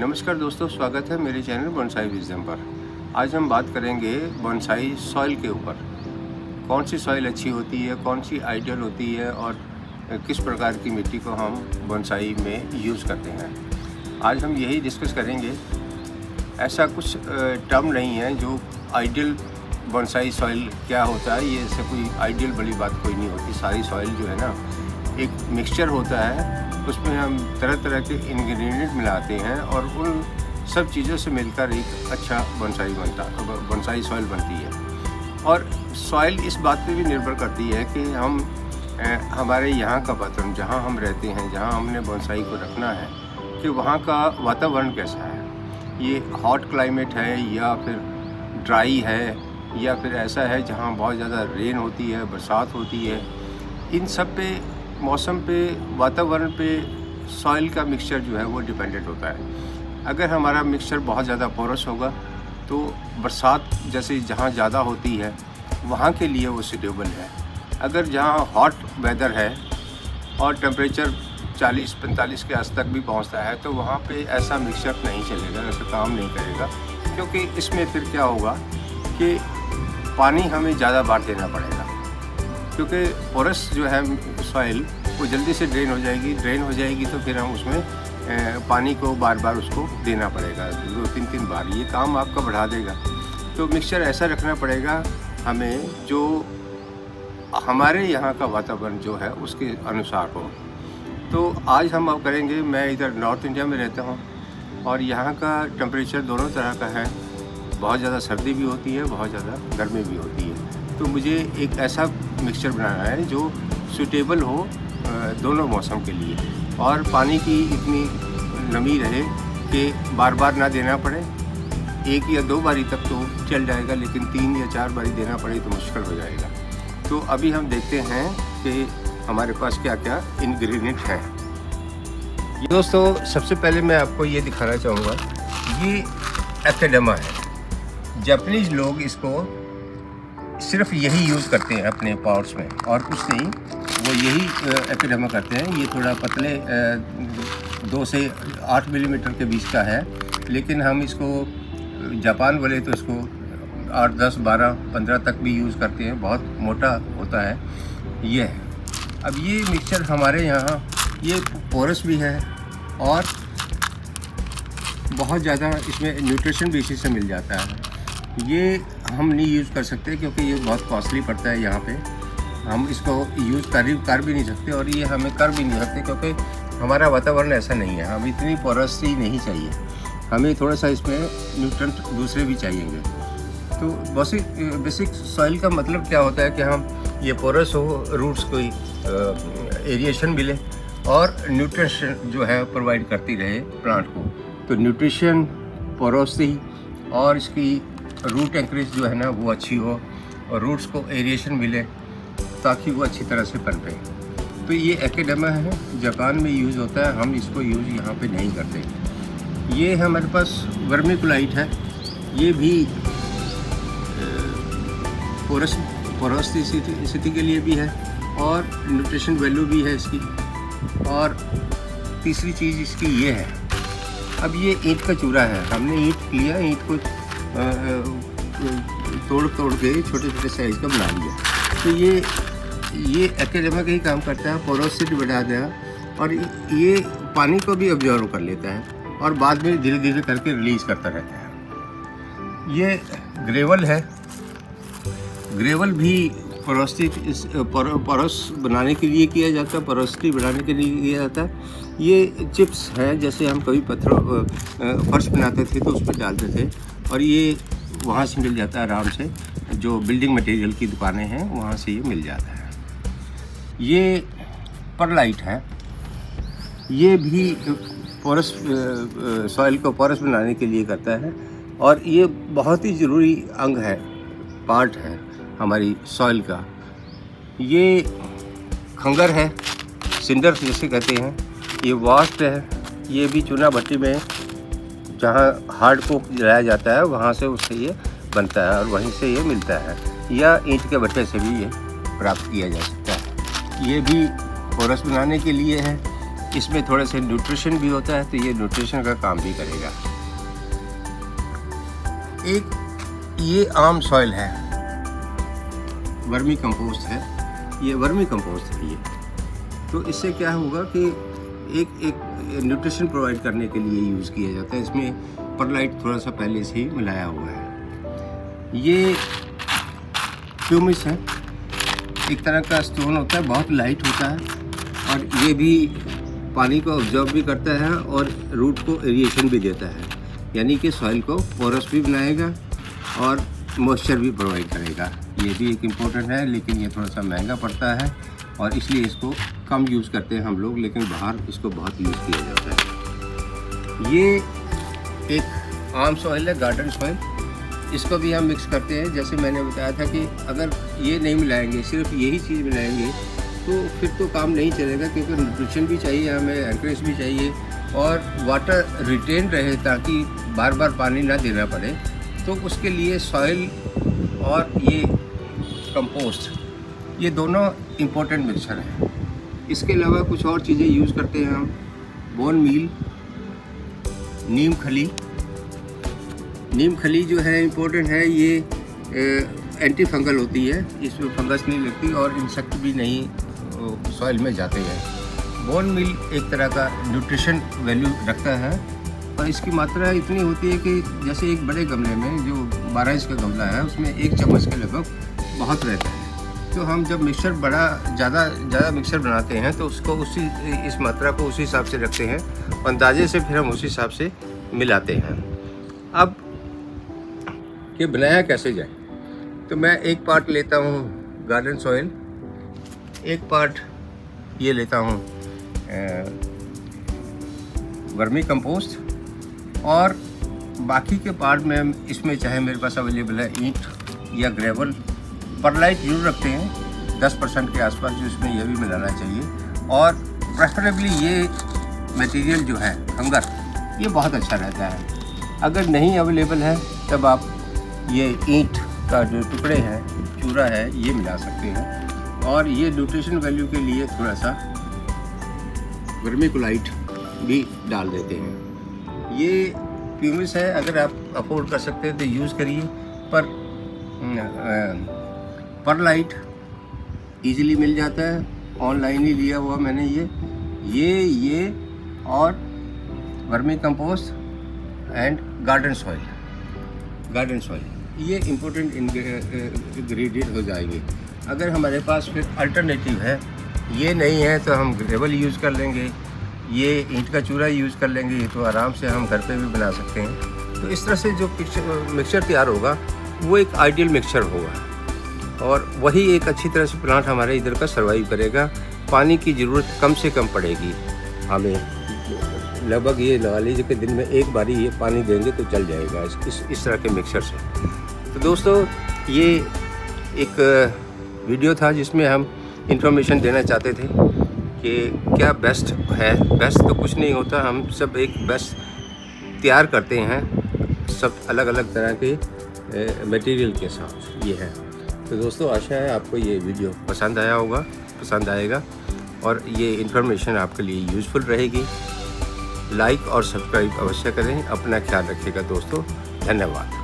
नमस्कार दोस्तों, स्वागत है मेरे चैनल बोनसाई विजडम पर। आज हम बात करेंगे बोनसाई सॉइल के ऊपर। कौन सी सॉइल अच्छी होती है, कौन सी आइडियल होती है और किस प्रकार की मिट्टी को हम बोनसाई में यूज़ करते हैं। आज हम यही डिस्कस करेंगे। ऐसा कुछ टर्म नहीं है जो आइडियल बोनसाई सॉइल क्या होता है, ये ऐसे कोई आइडियल बड़ी बात कोई नहीं होती। सारी सॉइल जो है ना, एक मिक्सचर होता है, उसमें हम तरह तरह के इंग्रेडिएंट मिलाते हैं और उन सब चीज़ों से मिलकर एक अच्छा बोनसाई सॉइल बनती है। और सॉइल इस बात पे भी निर्भर करती है कि हम हमारे यहाँ का वातावरण, जहाँ हम रहते हैं, जहाँ हमने बोनसाई को रखना है, कि वहाँ का वातावरण कैसा है। ये हॉट क्लाइमेट है या फिर ड्राई है या फिर ऐसा है जहाँ बहुत ज़्यादा रेन होती है, बरसात होती है। इन सब पे, मौसम पे, वातावरण पे सॉइल का मिक्सचर जो है वो डिपेंडेंट होता है। अगर हमारा मिक्सचर बहुत ज़्यादा पोरस होगा तो बरसात जैसे जहाँ ज़्यादा होती है वहाँ के लिए वो सूटेबल है। अगर जहाँ हॉट वेदर है और टेम्परेचर 40-45 के आस तक भी पहुँचता है तो वहाँ पे ऐसा मिक्सचर नहीं चलेगा, ऐसा काम नहीं करेगा। क्योंकि इसमें फिर क्या होगा कि पानी हमें ज़्यादा बार देना पड़ेगा, क्योंकि पोरस जो है सॉइल वो जल्दी से ड्रेन हो जाएगी तो फिर हम उसमें पानी को बार बार उसको देना पड़ेगा, 2-3 बार। ये काम आपका बढ़ा देगा। तो मिक्सचर ऐसा रखना पड़ेगा हमें जो हमारे यहाँ का वातावरण जो है उसके अनुसार हो। तो आज हम अब करेंगे, मैं इधर नॉर्थ इंडिया में रहता हूँ और यहाँ का टेम्परेचर दोनों तरह का है। बहुत ज़्यादा सर्दी भी होती है, बहुत ज़्यादा गर्मी भी होती है। तो मुझे एक ऐसा मिक्सचर बनाना है जो सूटेबल हो दोनों मौसम के लिए, और पानी की इतनी नमी रहे कि बार बार ना देना पड़े। 1 या 2 बारी तक तो चल जाएगा, लेकिन 3 या 4 बारी देना पड़े तो मुश्किल हो जाएगा। तो अभी हम देखते हैं कि हमारे पास क्या क्या इंग्रेडिएंट हैं। दोस्तों, सबसे पहले मैं आपको ये दिखाना चाहूँगा, ये एकेडेमा है। जापानीज़ लोग इसको सिर्फ यही यूज़ करते हैं अपने पॉट्स में, और कुछ नहीं, वो यही एकेडेमा करते हैं। ये थोड़ा पतले 2 से 8 मिलीमीटर के बीच का है, लेकिन हम इसको जापान वाले तो इसको 8, 10, 12, 15 तक भी यूज़ करते हैं। बहुत मोटा होता है ये है। अब ये मिक्सचर हमारे यहाँ ये पोरस भी है और बहुत ज़्यादा इसमें न्यूट्रिशन भी इसी से मिल जाता है। ये हम नहीं यूज़ कर सकते क्योंकि ये बहुत कॉस्टली पड़ता है। यहाँ पे हम इसको यूज़ कर भी नहीं सकते, और ये हमें कर भी नहीं सकते क्योंकि हमारा वातावरण ऐसा नहीं है। हम इतनी पोरसिटी नहीं चाहिए, हमें थोड़ा सा इसमें न्यूट्रेंट दूसरे भी चाहिएंगे। तो बेसिक सॉइल का मतलब क्या होता है कि हम ये पोरस हो, रूट्स को एरिएशन मिले और न्यूट्रिशन जो है प्रोवाइड करती रहे प्लांट को। तो न्यूट्रिशन, पोरोसिटी और इसकी रूट एंकरेज जो है ना वो अच्छी हो, और रूट्स को एरिएशन मिले ताकि वो अच्छी तरह से पनपे। तो ये एकेडेमा है, जापान में यूज़ होता है। हम इसको यूज़ यहाँ पे नहीं करते। ये हमारे पास वर्मिकुलाइट है। ये भी पोरोसिटी के लिए भी है और न्यूट्रिशन वैल्यू भी है इसकी। और तीसरी चीज़ इसकी ये है, अब ये ईंट का चूरा है। हमने ईंट लिया, ईंट को तोड़ के छोटे छोटे साइज़ का बना लिया। तो ये एकेडेमा का ही काम करता है, पोरोसिटी बढ़ा देगा, और ये पानी को भी ऑब्जर्व कर लेता है और बाद में धीरे धीरे करके रिलीज़ करता रहता है। ये ग्रेवल है। ग्रेवल भी पोरस बनाने के लिए किया जाता है, पोरोसिटी बढ़ाने के लिए किया जाता है। ये चिप्स हैं, जैसे हम कभी फर्श बनाते थे तो उस पर डालते थे, और ये वहाँ से मिल जाता है आराम से। जो बिल्डिंग मटेरियल की दुकानें हैं वहाँ से ये मिल जाता है। ये परलाइट है। ये भी पोरस सॉइल को पोरस बनाने के लिए करता है, और ये बहुत ही ज़रूरी अंग है, पार्ट है हमारी सॉइल का। ये खंगर है, सिंडर जैसे कहते हैं। ये वास्ट है। ये भी चूना भट्टी में जहाँ हार्ड को जलाया जाता है वहाँ से उससे ये बनता है और वहीं से ये मिलता है, या ईंट के भट्टे से भी ये प्राप्त किया जा सकता है। ये भी पोरस बनाने के लिए है। इसमें थोड़े से न्यूट्रिशन भी होता है, तो ये न्यूट्रिशन का काम भी करेगा। एक ये आम सॉइल है, वर्मी कंपोस्ट है, ये वर्मी कंपोस्ट है ये। तो इससे क्या होगा कि एक न्यूट्रिशन प्रोवाइड करने के लिए यूज़ किया जाता है। इसमें परलाइट थोड़ा सा पहले से ही मिलाया हुआ है। ये ह्यूमस है, एक तरह का स्टोन होता है, बहुत लाइट होता है और ये भी पानी को ऑब्जर्व भी करता है और रूट को एरिएशन भी देता है, यानी कि सॉइल को पोरस भी बनाएगा और मॉइस्चर भी प्रोवाइड करेगा। ये भी एक इम्पोर्टेंट है, लेकिन ये थोड़ा सा महंगा पड़ता है और इसलिए इसको कम यूज़ करते हैं हम लोग, लेकिन बाहर इसको बहुत यूज़ किया जाता है। ये एक आम सॉइल है, गार्डन सॉइल, इसको भी हम मिक्स करते हैं। जैसे मैंने बताया था कि अगर ये नहीं मिलाएंगे, सिर्फ यही चीज़ मिलाएंगे, तो फिर तो काम नहीं चलेगा, क्योंकि न्यूट्रिशन भी चाहिए हमें, एनकरेज भी चाहिए और वाटर रिटेन रहे ताकि बार बार पानी ना देना पड़े। तो उसके लिए सॉइल और ये कंपोस्ट, ये दोनों इम्पोर्टेंट मिक्सचर हैं। इसके अलावा कुछ और चीज़ें यूज़ करते हैं हम, बोन मील, नीम खली। नीम खली जो है इम्पोर्टेंट है, ये एंटी फंगल होती है, इसमें फंगस नहीं लगती और इंसेक्ट भी नहीं सॉइल में जाते हैं। बोन मील एक तरह का न्यूट्रिशन वैल्यू रखता है और इसकी मात्रा इतनी होती है कि जैसे एक बड़े गमले में जो 12 इंच का गमला है, उसमें 1 चम्मच के लगभग बहुत रहता है। तो हम जब मिक्सचर ज़्यादा मिक्सचर बनाते हैं तो उसको इस मात्रा को उसी हिसाब से रखते हैं, अंदाजे से फिर हम उसी हिसाब से मिलाते हैं। अब ये बनाया कैसे जाए, तो मैं एक पार्ट लेता हूँ गार्डन सॉइल, एक पार्ट ये लेता हूँ वर्मी कंपोस्ट और बाकी के पार्ट में इसमें चाहे मेरे पास अवेलेबल है ईंट या ग्रेवल। परलाइट जरूर रखते हैं 10% के आसपास, जो इसमें यह भी मिलाना चाहिए। और प्रेफरेबली ये मटेरियल जो है खंगर, ये बहुत अच्छा रहता है। अगर नहीं अवेलेबल है तब आप ये ईंट का जो टुकड़े हैं, चूरा है, ये मिला सकते हैं। और ये न्यूट्रिशन वैल्यू के लिए थोड़ा सा वर्मीकुलाइट भी डाल देते हैं। ये ह्यूमस है, अगर आप अफोर्ड कर सकते हैं तो यूज़ करिए, पर परलाइट इजीली मिल जाता है, ऑनलाइन ही लिया हुआ मैंने ये और vermi compost and garden soil ये इम्पोर्टेंट इंग्रेडिएंट हो जाएंगे। अगर हमारे पास फिर अल्टरनेटिव है, ये नहीं है तो हम ग्रेवल यूज़ कर लेंगे, ये ईंट का चूरा यूज़ कर लेंगे, तो आराम से हम घर पे भी बना सकते हैं। तो इस तरह से जो मिक्सचर तैयार होगा वो एक आइडियल मिक्सचर होगा और वही एक अच्छी तरह से प्लांट हमारे इधर का सर्वाइव करेगा। पानी की ज़रूरत कम से कम पड़ेगी हमें, लगभग ये लगा लीजिए कि दिन में एक बारी ये पानी देंगे तो चल जाएगा इस तरह के मिक्सचर से। तो दोस्तों, ये एक वीडियो था जिसमें हम इंफॉर्मेशन देना चाहते थे कि क्या बेस्ट है। बेस्ट तो कुछ नहीं होता, हम सब एक बेस्ट तैयार करते हैं सब अलग अलग तरह के मटेरियल के साथ, ये है। तो दोस्तों, आशा है आपको ये वीडियो पसंद आएगा और ये इन्फॉर्मेशन आपके लिए यूज़फुल रहेगी। लाइक और सब्सक्राइब अवश्य करें। अपना ख्याल रखिएगा दोस्तों, धन्यवाद।